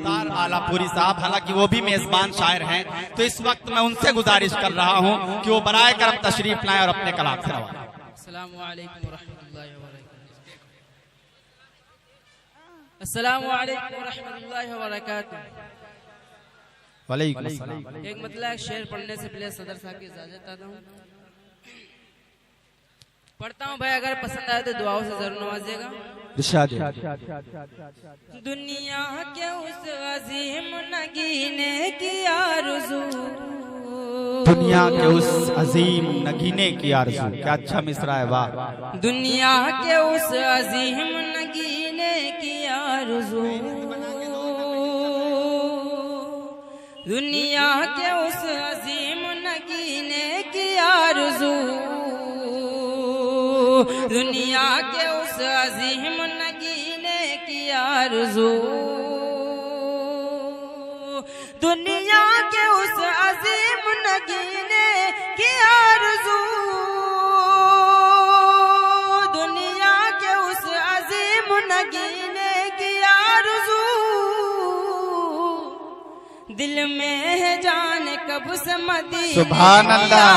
मुख्तार आलापुरी साहब, हालांकि वो भी मेजबान शायर हैं, तो इस वक्त मैं उनसे गुजारिश कर रहा हूं कि वो बराए करम तशरीफ लाएं और अपने कलाम से नवाजें। अस्सलामु अलैकुम वरहमतुल्लाहि वबरकातुहू। अस्सलामु अलैकुम वरहमतुल्लाहि वबरकातुहू। वालेकुम अस्सलाम। एक मतलब शेर पढ़ने से पहले सदर साहब की इजाजत चाहता हूँ। पढ़ता हूँ भाई, अगर पसंद आए तो दुआओं से जरूर नवाजिएगा। दुनिया के उस अजीम नगीने की आरज़ू, दुनिया के उस अजीम नगीने की आरज़ू। क्या अच्छा मिसरा है, वाह। दुनिया के उस अजीम नगीने की आरज़ू, दुनिया के उस अजीम नगीने की आरज़ू, दुनिया के उस अजीम नगीने की आरज़ू, दुनिया के उस अजीम नगीने की आरज़ू, दुनिया के उस अजीम नगीने की आरज़ू, दिल में है जाने कब से मदीने सुभान अल्लाह।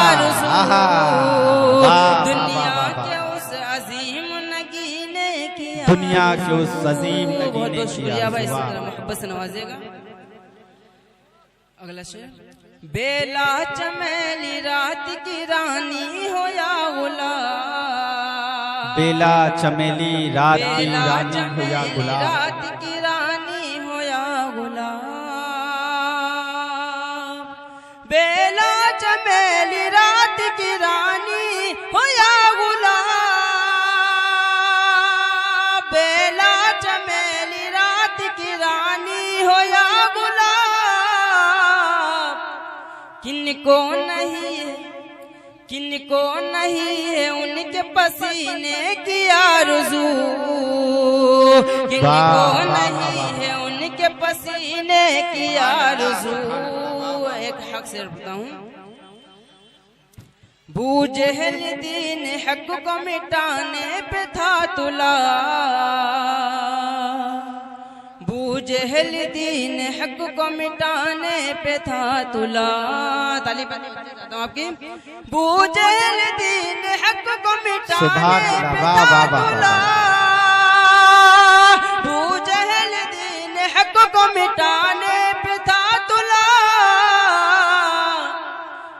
दुनिया के उस अजीम नगीने की, दुनिया के उस अजीम नगीने बहुत की शुक्रिया भाई, आरज़ू। मोहब्बत से नवाजेगा। अगला शेर। बेला चमेली रात की रानी हो या गुलाम, बेला चमेली रात की बेला रानी हो या चमेली गुलाम, रात की रानी हो या गुलाम, बेला चमेली रात की रानी हो या गुलाब, बेला चमेली रात की रानी हो या गुलाब, किनको नहीं है, किनको नहीं है उनके पसीने की आरज़ू, किनको नहीं है उनके पसीने की आरज़ू। एक हक से बताऊं, बूझल दीन हक को मिटाने पे था तुला, बूझल दीन हक को मिटाने पे था तुला। ताली बजाता हूं आपकी। बूझल दीन हक को मिटाने पे था तुला, बूझल दीन हक को मिटाने पे था तुला,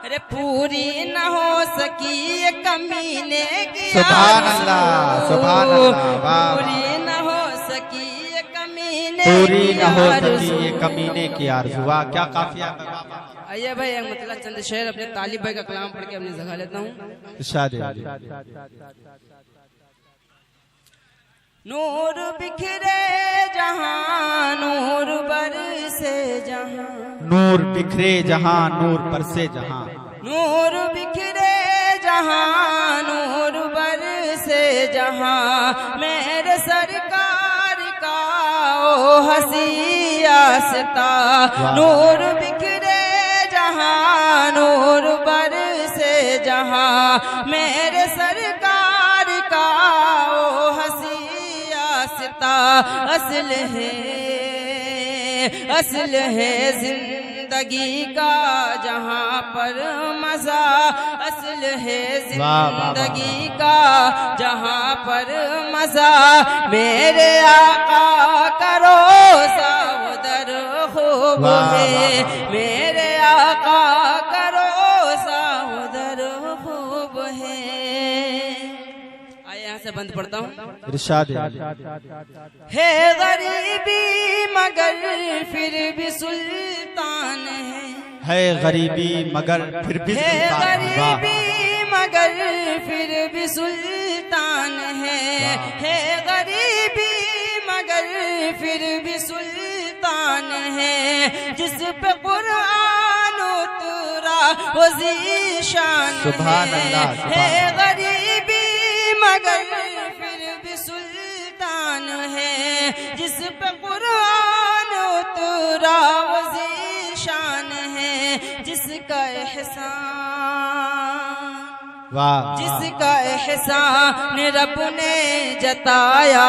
अरे पूरी न हो सकी ये कमीने की, सुभान अल्लाह, सुभान अल्लाह, वाह। पूरी न हो सकी ये कमीने, पूरी न हो सकी ये कमीने की आरज़ू। वाह, क्या काफिया। आइए भाई, एक मतलब चंद शेर अपने तालिब भाई का कलाम पढ़ के अपनी जगह लेता हूँ। नूर बिखरे जहां नूर बरसे जहां, नूर बिखरे जहां नूर बरसे जहां, नूर बिखरे जहां नूर बरसे जहां, मेरे सरकार का ओ हसी आस्ता, नूर बिखरे जहां नूर बरसे जहां, मेरे सरकार का ओ हसी आस्ता, असल है जिंदगी का जहां पर मजा, असल है जिंदगी का जहां पर मजा, मेरे आका करो सावदर खूब है, मेरे आका करो सावदर खूब है। आइए यहाँ से बंद पढ़ता हूँ। इरशाद है गरीबी मगर फिर भी सुल्तान है गरीबी मगर फिर भी है सुल्तान। गरीबी मगर फिर भी सुल्तान है गरीबी मगर फिर भी सुल्तान है, जिस पे कुरान उतरा वो ज़ीशान है गरीबी मगर फिर भी सुल्तान है, जिस पे कुरान उतरा वो ज़ीशान है, जिसका एहसान वाह। जिसका एहसान रब ने जताया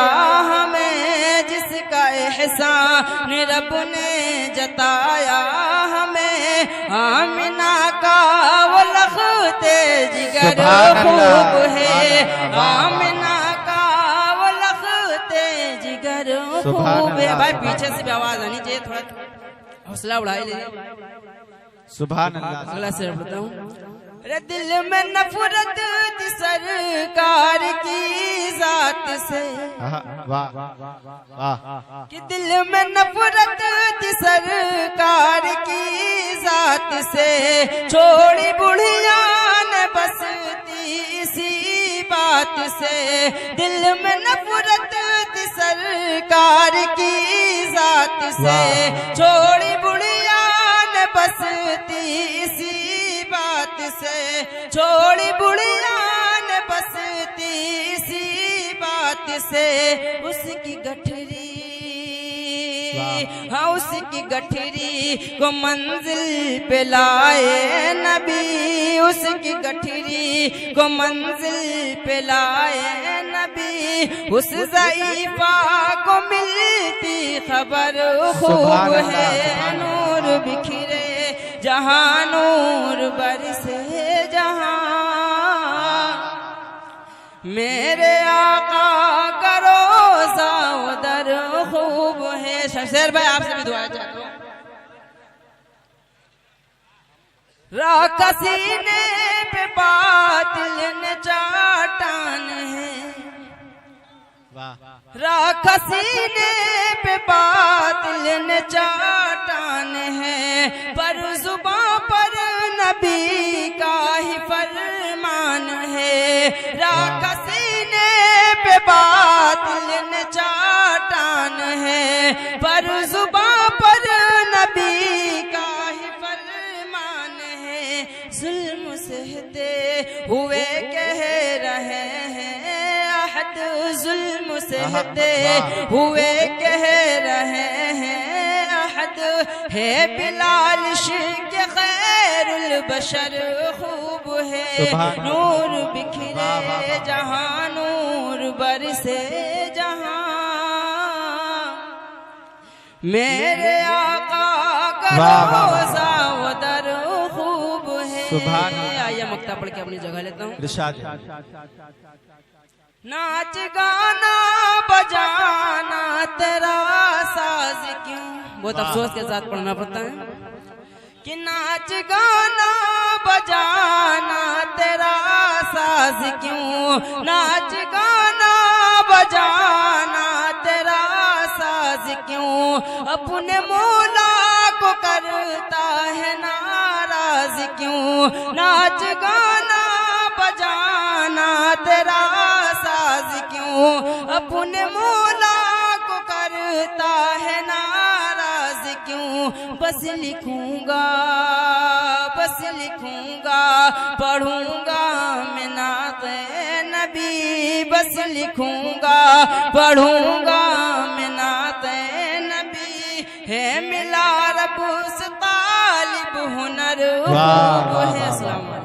हमें, जिसका एहसान रब ने जताया हमें, आमिना का वो लखते जिगर खूब है, आमिना का वो लखते जिगर खूब है। भाई पीछे से भी आवाज आनी चाहिए, थोड़ा हौसला बढ़ाई ले। सुभान अल्लाह। अगला शेर बताऊं। रे दिल में नफरत थी सरकार की जात से, वाह वाह। कि दिल में नफरत थी सरकार की जात से, छोड़ी बुढ़िया ने बसती इसी बात से। दिल में नफरत थी सरकार की जात से, छोड़ी बुढ़िया ने बसती इसी बात से, छोड़ी बुढ़िया ने बसती इसी बात से। उसकी गठरी, हाँ उसकी गठरी को मंजिल पे लाए नबी, उसकी गठरी को मंजिल पे लाए नबी। उस ज़ईफ़ा को मिलती खबर खूब है, नूर बिखरे जहाँ नूर बरसे जहाँ, मेरे आका का रोज़ा उधर खूब है। शमशेर भाई आपसे भी दुआ चाहता हूँ। राका सीने पे बातिल ने चाटान है, राका सीने पे बातिल ने चाटान है, पर जुबां पर नबी का ही फरमान है। राका सीने पे बातिल ने चाटान है, पर जुबां पर नबी का ही फरमान है। जुल्म सहते हुए कह रहे हैं अहद, जुल्म सहते हुए कह रहे हैं अहद, है बिलाल इश्क़ खैरुल बशर खूब है। नूर बिखरे जहाँ नूर बरसे जहाँ, मेरे आका का रोज़ा उधर खूब है। आइए मक्ता पढ़ के अपनी जगह लेता हूँ। नाच गाना बजाना तेरा साज क्यों, बहुत अफसोस के साथ पढ़ना पड़ता है कि नाच गाना बजाना तेरा साज क्यों, नाच गाना बजाना तेरा साज क्यों, अपने मौला को करता है नाराज क्यों। नाच गाना बजाना तेरा साज क्यों, अपने मौला को करता है नाराज क्यों। बस लिखूंगा पढ़ूंगा मैं नाते नबी, बस लिखूंगा पढ़ूंगा मैं नाते नबी, है मिला रब से तालिब हुनर है।